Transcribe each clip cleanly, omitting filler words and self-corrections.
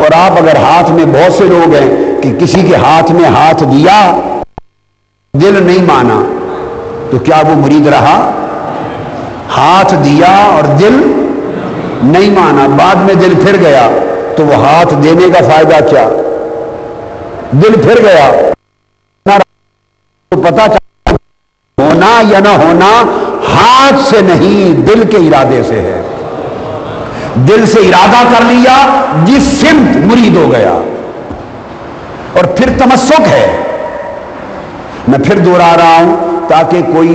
اور آپ اگر ہاتھ میں بہت سے لوگ ہیں کہ کسی کے ہاتھ میں ہاتھ دیا دل نہیں مانا تو کیا وہ مرید رہا؟ ہاتھ دیا اور دل نہیں مانا، بعد میں دل پھر گیا تو وہ ہاتھ دینے کا فائدہ کیا؟ دل پھر گیا تو پتا چلا ہونا یا نہ ہونا ہاتھ سے نہیں دل کے ارادے سے ہے۔ دل سے ارادہ کر لیا جس سمت مرید ہو گیا، اور پھر تمسک ہے۔ میں پھر دوہرا رہا ہوں تاکہ کوئی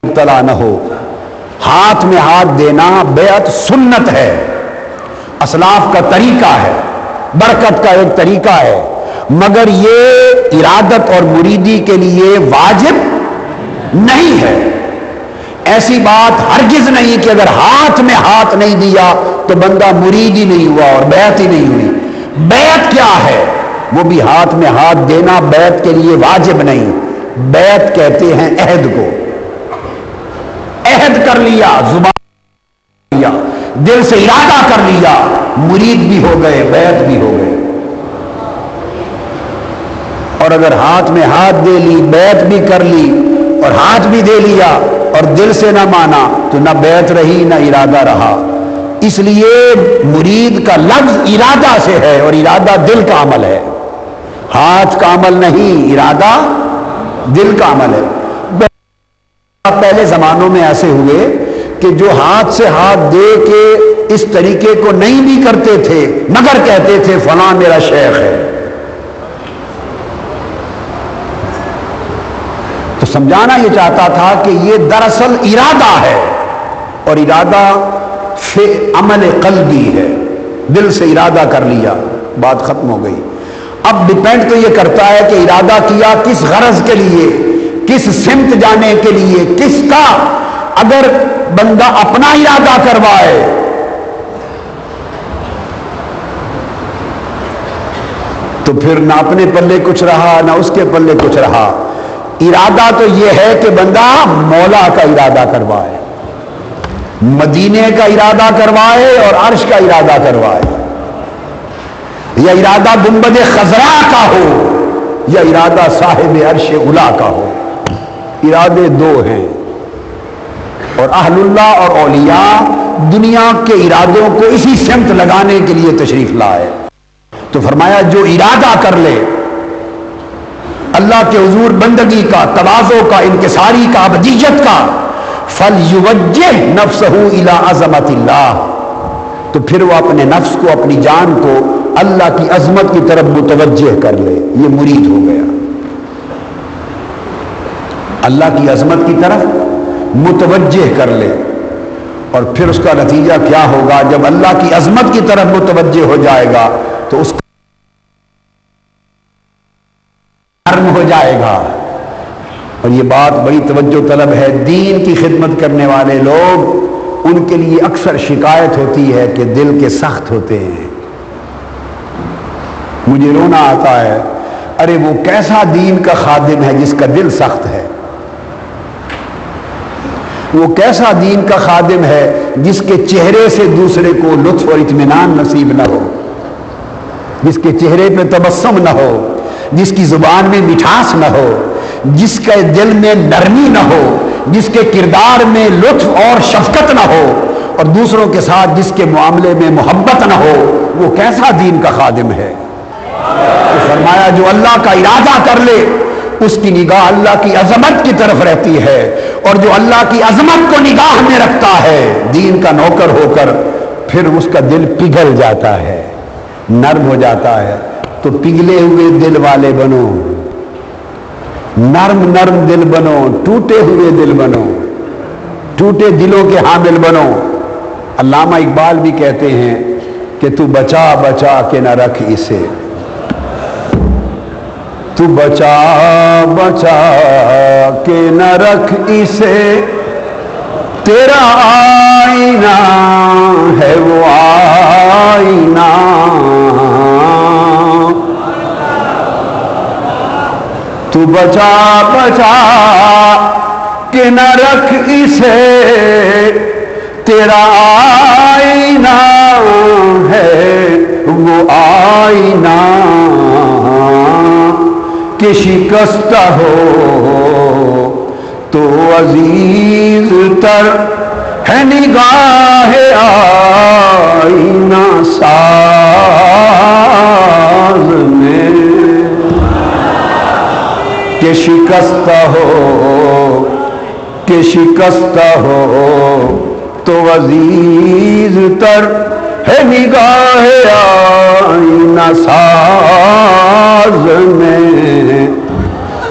مبتلا نہ ہو، ہاتھ میں ہاتھ دینا بیعت سنت ہے، اسلاف کا طریقہ ہے، برکت کا ایک طریقہ ہے، مگر یہ ارادت اور مریدی کے لیے واجب نہیں ہے۔ ایسی بات ہرگز نہیں کہ اگر ہاتھ میں ہاتھ نہیں دیا تو بندہ مرید ہی نہیں ہوا اور بیعت ہی نہیں ہوئی۔ بیعت کیا ہے؟ وہ بھی ہاتھ میں ہاتھ دینا بیعت کے لیے واجب نہیں، بیعت کہتے ہیں عہد کو۔ عہد کر لیا، زبان لیا، دل سے ارادہ کر لیا، مرید بھی ہو گئے، بیعت بھی ہو گئے۔ اور اگر ہاتھ میں ہاتھ دے لی، بیعت بھی کر لی اور ہاتھ بھی دے لیا اور دل سے نہ مانا تو نہ بیعت رہی نہ ارادہ رہا۔ اس لیے مرید کا لفظ ارادہ سے ہے اور ارادہ دل کا عمل ہے، ہاتھ کا عمل نہیں، ارادہ دل کا عمل ہے۔ پہلے زمانوں میں ایسے ہوئے کہ جو ہاتھ سے ہاتھ دے کے اس طریقے کو نہیں بھی کرتے تھے مگر کہتے تھے فلاں میرا شیخ ہے، تو سمجھانا یہ چاہتا تھا کہ یہ دراصل ارادہ ہے، اور ارادہ عمل قلبی ہے، دل سے ارادہ کر لیا، بات ختم ہو گئی۔ اب ڈیپینڈ تو یہ کرتا ہے کہ ارادہ کیا کس غرض کے لیے، کس سمت جانے کے لیے، کس کا۔ اگر بندہ اپنا ارادہ کروائے تو پھر نہ اپنے پلے کچھ رہا نہ اس کے پلے کچھ رہا۔ ارادہ تو یہ ہے کہ بندہ مولا کا ارادہ کروائے، مدینے کا ارادہ کروائے اور عرش کا ارادہ کروائے، یا ارادہ گنبد خضرا کا ہو یا ارادہ صاحب عرش علا کا ہو۔ ارادے دو ہیں، اور اہل اللہ اور اولیاء دنیا کے ارادوں کو اسی سمت لگانے کے لیے تشریف لائے۔ تو فرمایا جو ارادہ کر لے اللہ کے حضور بندگی کا، تواضع کا، انکساری کا، ابدیت کا، فَلْيُوَجِّهْ نَفْسَهُ إِلَىٰ عَظَمَةِ اللَّهِ، تو پھر وہ اپنے نفس کو، اپنی جان کو اللہ کی عظمت کی طرف متوجہ کر لے، یہ مرید ہو گیا۔ اللہ کی عظمت کی طرف متوجہ کر لے، اور پھر اس کا نتیجہ کیا ہوگا؟ جب اللہ کی عظمت کی طرف متوجہ ہو جائے گا تو اس کا نرم ہو جائے گا۔ اور یہ بات بڑی توجہ طلب ہے، دین کی خدمت کرنے والے لوگ، ان کے لیے اکثر شکایت ہوتی ہے کہ دل کے سخت ہوتے ہیں۔ مجھے رونا آتا ہے، ارے وہ کیسا دین کا خادم ہے جس کا دل سخت ہے؟ وہ کیسا دین کا خادم ہے جس کے چہرے سے دوسرے کو لطف اور اطمینان نصیب نہ ہو، جس کے چہرے پہ تبسم نہ ہو، جس کی زبان میں مٹھاس نہ ہو، جس کے دل میں نرمی نہ ہو، جس کے کردار میں لطف اور شفقت نہ ہو، اور دوسروں کے ساتھ جس کے معاملے میں محبت نہ ہو، وہ کیسا دین کا خادم ہے؟ تو فرمایا جو اللہ کا ارادہ کر لے اس کی نگاہ اللہ کی عظمت کی طرف رہتی ہے، اور جو اللہ کی عظمت کو نگاہ میں رکھتا ہے دین کا نوکر ہو کر، پھر اس کا دل پگھل جاتا ہے، نرم ہو جاتا ہے۔ تو پگھلے ہوئے دل والے بنو، نرم نرم دل بنو، ٹوٹے ہوئے دل بنو، ٹوٹے دلوں کے حامل بنو۔ علامہ اقبال بھی کہتے ہیں کہ تو بچا بچا کے نہ رکھ اسے، تو بچا بچا کے نہ رکھ اسے، تیرا آئینہ ہے وہ آئینہ، تو بچا بچا کے نہ رکھ اسے، تیرا آئینہ ہے وہ شکستہ ہو تو عزیز تر ہے نگاہ آئینہ ساز میں، کہ شکستہ ہو کہ شکستہ ہو تو عزیز تر ہے نگاہ آئینہ ساز میں،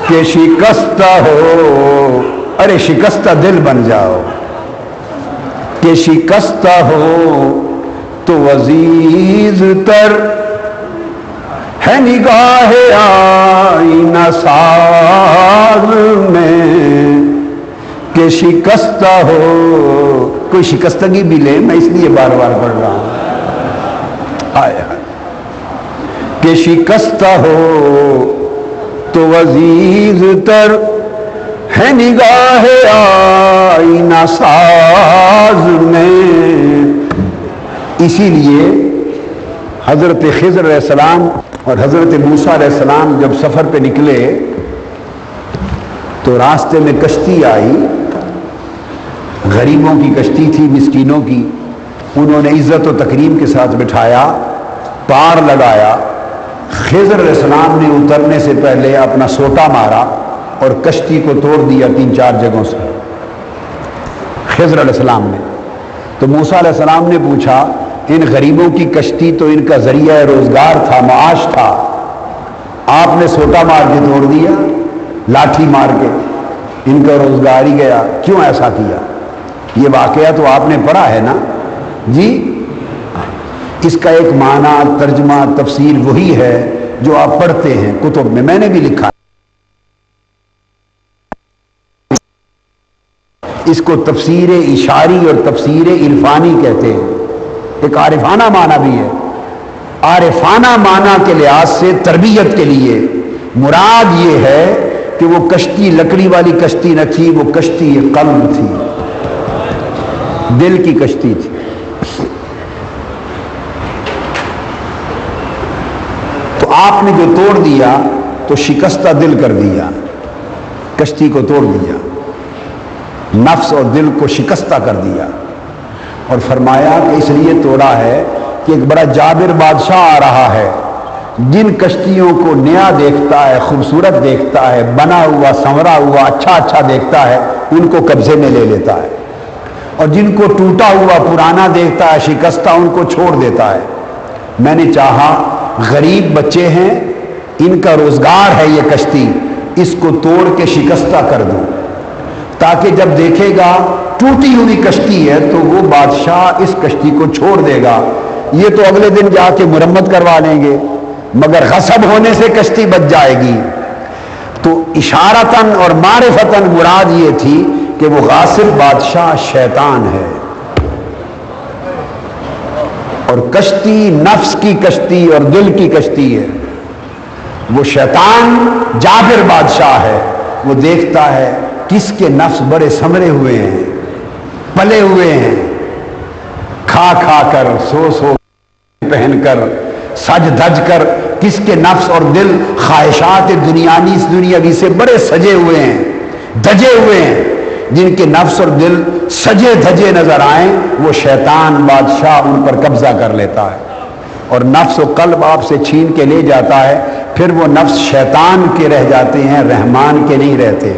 کہ شکستہ ہو، ارے شکستہ دل بن جاؤ، کہ شکستہ ہو تو عزیز تر ہے نگاہ آئینہ ساز میں، کہ شکستہ ہو، کوئی شکستگی بھی لے، میں اس لیے بار بار پڑھ رہا ہوں، آیا کہ شکستہ ہو تو عزیز تر ہے نگاہ آئینہ ساز میں۔ اسی لیے حضرت خضر علیہ السلام اور حضرت موسیٰ علیہ السلام جب سفر پہ نکلے تو راستے میں کشتی آئی، غریبوں کی کشتی تھی، مسکینوں کی، انہوں نے عزت و تکریم کے ساتھ بٹھایا، پار لگایا۔ خضر علیہ السلام نے اترنے سے پہلے اپنا سوٹا مارا اور کشتی کو توڑ دیا 3-4 جگہوں سے، خضر علیہ السلام نے۔ تو موسیٰ علیہ السلام نے پوچھا، ان غریبوں کی کشتی تو ان کا ذریعہ روزگار تھا، معاش تھا، آپ نے سوٹا مار کے توڑ دیا، لاٹھی مار کے، ان کا روزگار ہی گیا، کیوں ایسا کیا؟ یہ واقعہ تو آپ نے پڑھا ہے نا جی؟ اس کا ایک معنی، ترجمہ، تفسیر وہی ہے جو آپ پڑھتے ہیں کتب میں نے بھی لکھا۔ اس کو تفسیر اشاری اور تفسیر عرفانی کہتے ہیں، ایک عارفانہ معنی بھی ہے۔ عارفانہ معنی کے لحاظ سے تربیت کے لیے مراد یہ ہے کہ وہ کشتی لکڑی والی کشتی نہ تھی، وہ کشتی قلب تھی، دل کی کشتی تھی۔ تو آپ نے جو توڑ دیا تو شکستہ دل کر دیا، کشتی کو توڑ دیا، نفس اور دل کو شکستہ کر دیا، اور فرمایا کہ اس لیے توڑا ہے کہ ایک بڑا جابر بادشاہ آ رہا ہے، جن کشتیوں کو نیا دیکھتا ہے، خوبصورت دیکھتا ہے، بنا ہوا سنورا ہوا اچھا دیکھتا ہے، ان کو قبضے میں لے لیتا ہے، اور جن کو ٹوٹا ہوا پرانا دیکھتا ہے، شکستہ، ان کو چھوڑ دیتا ہے۔ میں نے چاہا غریب بچے ہیں، ان کا روزگار ہے یہ کشتی، اس کو توڑ کے شکستہ کر دوں، تاکہ جب دیکھے گا ٹوٹی ہوئی کشتی ہے تو وہ بادشاہ اس کشتی کو چھوڑ دے گا، یہ تو اگلے دن جا کے مرمت کروا لیں گے، مگر غصب ہونے سے کشتی بچ جائے گی۔ تو اشارتاً اور معرفتاً مراد یہ تھی کہ وہ غاصب بادشاہ شیطان ہے، اور کشتی نفس کی کشتی اور دل کی کشتی ہے۔ وہ شیطان جابر بادشاہ ہے، وہ دیکھتا ہے کس کے نفس بڑے سمرے ہوئے ہیں، پلے ہوئے ہیں، کھا کر، سو پہن کر، سج دھج کر، کس کے نفس اور دل خواہشات دنیاوی سے بڑے سجے ہوئے ہیں، دھجے ہوئے ہیں۔ جن کے نفس اور دل سجے دھجے نظر آئیں وہ شیطان بادشاہ ان پر قبضہ کر لیتا ہے، اور نفس و قلب آپ سے چھین کے لے جاتا ہے، پھر وہ نفس شیطان کے رہ جاتے ہیں، رحمان کے نہیں رہتے۔